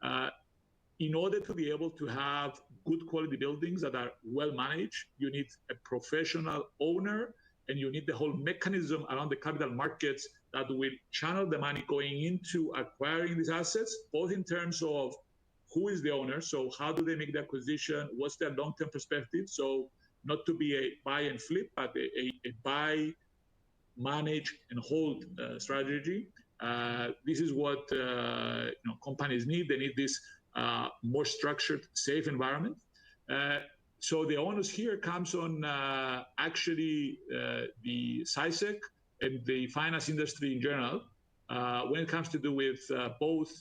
In order to be able to have good quality buildings that are well managed, you need a professional owner, and you need the whole mechanism around the capital markets that will channel the money going into acquiring these assets, both in terms of who is the owner, so how do they make the acquisition, what's their long-term perspective, so not to be a buy and flip, but a buy, manage, and hold strategy. This is what companies need. They need this more structured, safe environment. So the onus here comes on actually the SciSec and the finance industry in general when it comes to do with both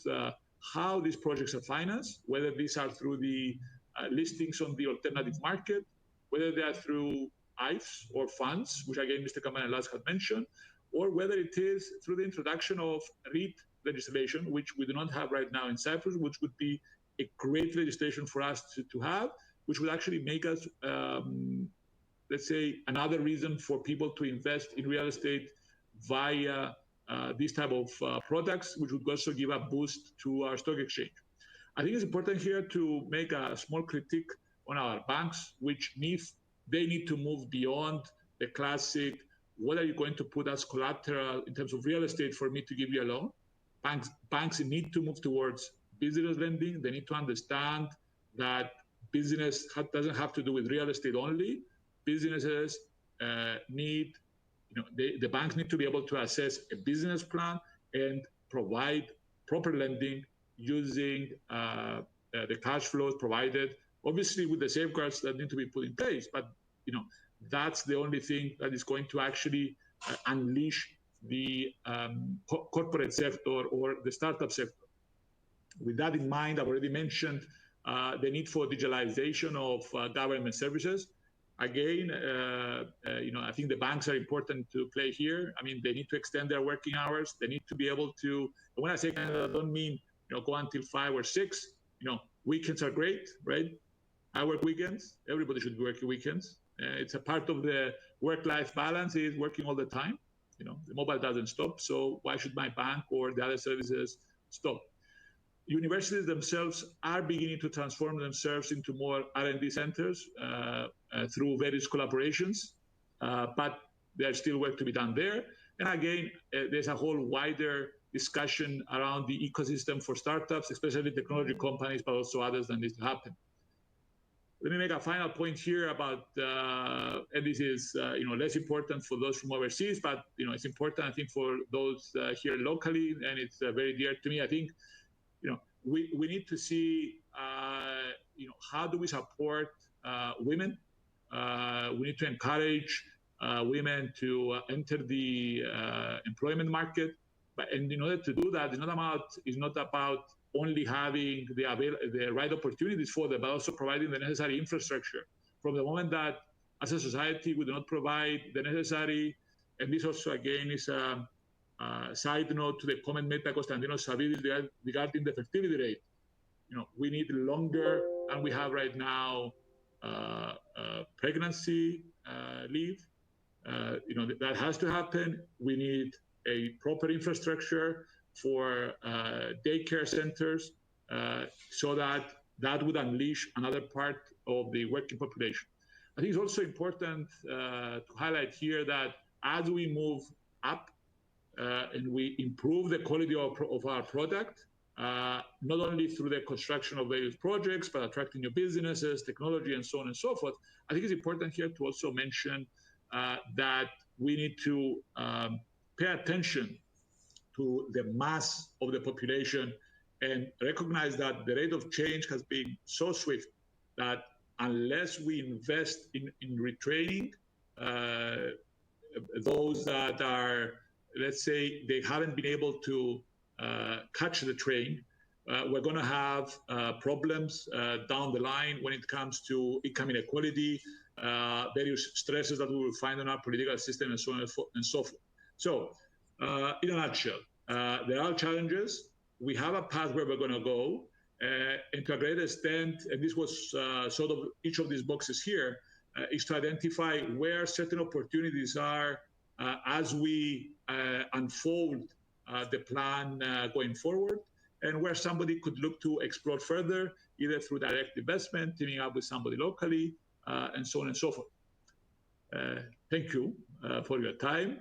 how these projects are financed, whether these are through the listings on the alternative market, whether they are through IFs or funds, which again Mr. Kamanelas had mentioned, or whether it is through the introduction of REIT legislation, which we do not have right now in Cyprus, which would be a great legislation for us to have, which would actually make us, let's say, another reason for people to invest in real estate via these type of products, which would also give a boost to our stock exchange. I think it's important here to make a small critique on our banks, which they need to move beyond the classic, what are you going to put as collateral in terms of real estate for me to give you a loan? Banks need to move towards business lending. They need to understand that business doesn't have to do with real estate only. Businesses need, the banks need to be able to assess a business plan and provide proper lending using the cash flows provided, obviously with the safeguards that need to be put in place. But that's the only thing that is going to actually unleash the corporate sector or the startup sector. With that in mind, I've already mentioned the need for digitalization of government services. Again, I think the banks are important to play here. I mean, they need to extend their working hours. They need to be able to, and when I say I don't mean go until 5 or 6. Weekends are great, right? I work weekends. Everybody should be working weekends. It's a part of the work-life balance is working all the time. The mobile doesn't stop. So why should my bank or the other services stop? Universities themselves are beginning to transform themselves into more R&D centers through various collaborations, but there's still work to be done there. And again, there's a whole wider discussion around the ecosystem for startups, especially technology companies, but also others that needs to happen. Let me make a final point here about, and this is less important for those from overseas, but it's important, I think, for those here locally, and it's very dear to me. I think we need to see how do we support women. We need to encourage women to enter the employment market, and in order to do that, it's not about only having the right opportunities for them, but also providing the necessary infrastructure. From the moment that, as a society, we do not provide the necessary, and this also again is a side note to the comment made by Konstantinos Savvidis regarding the fertility rate. We need longer than we have right now pregnancy leave. That has to happen. We need a proper infrastructure for daycare centers so that would unleash another part of the working population. I think it's also important to highlight here that as we move up and we improve the quality of our product, not only through the construction of various projects, but attracting new businesses, technology, and so on and so forth, I think it's important here to also mention that we need to pay attention to the mass of the population and recognize that the rate of change has been so swift that unless we invest in retraining those that are, let's say, they haven't been able to catch the train, we're going to have problems down the line when it comes to income inequality, various stresses that we will find in our political system, and so on and so forth. So, in a nutshell, there are challenges. We have a path where we're going to go, and to a great extent, and this was sort of each of these boxes here, is to identify where certain opportunities are as we unfold the plan going forward. and where somebody could look to explore further, either through direct investment, teaming up with somebody locally, and so on and so forth. Thank you for your time.